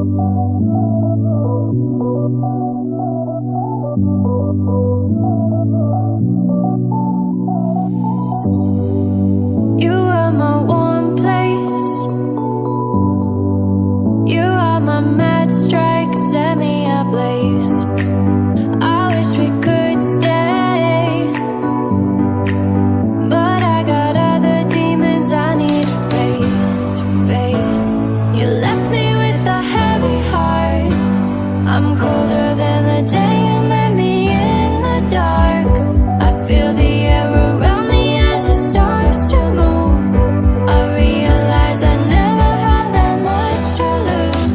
You are my warm place. You are my mad strike, set me ablaze. I wish we could stay, but I got other demons I need to face. You left me with a heavy heart. I'm colder than the day you met me in the dark. I feel the air around me as it starts to move. I realize I never had that much to lose,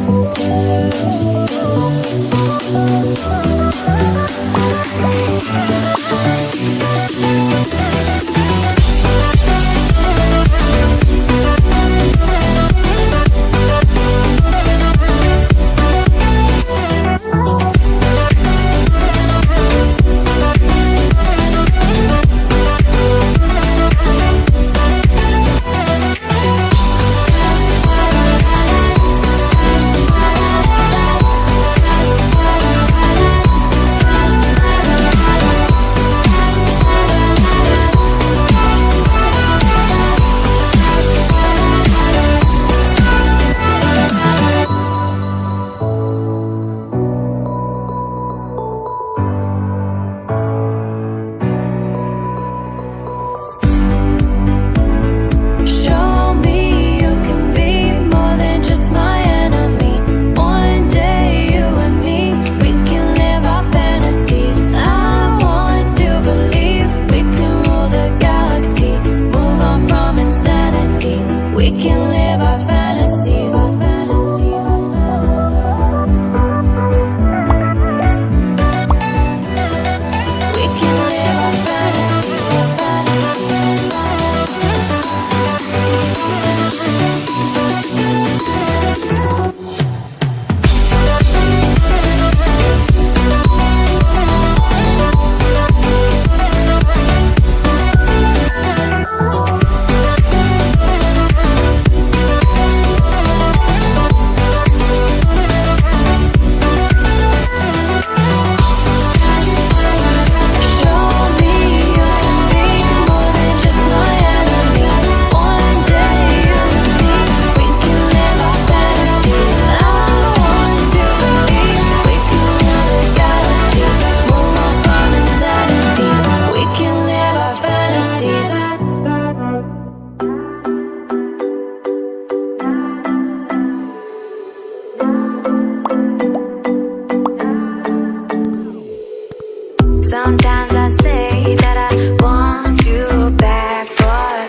sometimes I say that I want you back, but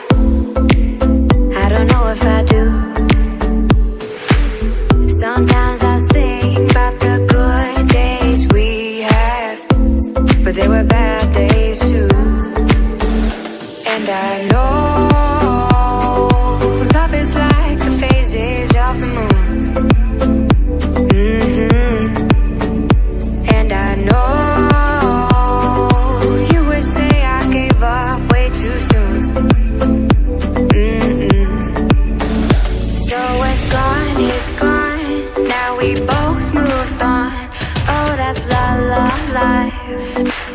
I don't know if I do. Sometimes I think about the good days we had, but there were bad days too. And I know love is like the phases of the moon. And I know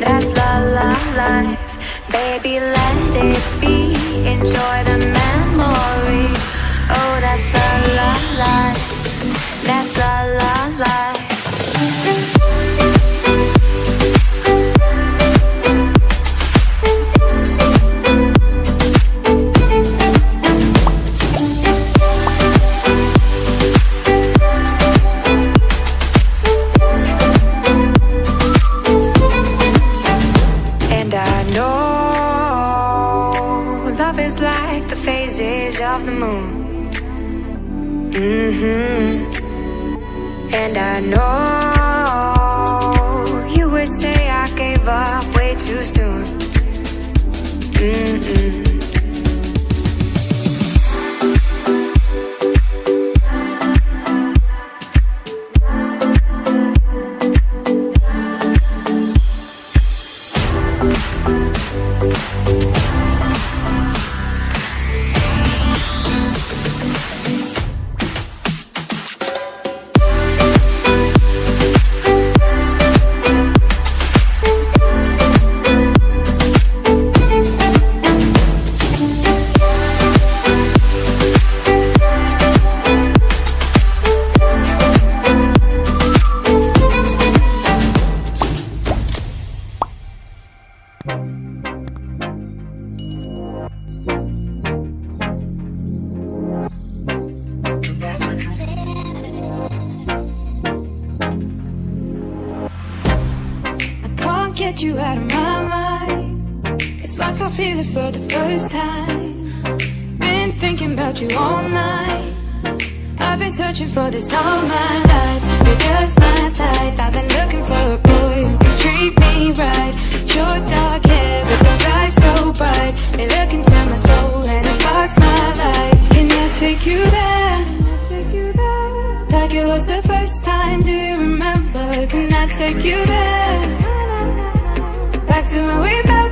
that's la la life. Baby, let it be. Enjoy the memory. Oh, that's la la life. That's la la life. Of the moon. And I know you would say I gave up way too soon. get you out of my mind. It's like I feel it for the first time. Been thinking about you all night. I've been searching for this all my life. You're just my type. I've been looking for a boy who can treat me right. Short dark hair with those eyes so bright. They look into my soul and it sparks my life. Can I take you there? Like it was the first time, do you remember? Can I take you there? Back to when we fell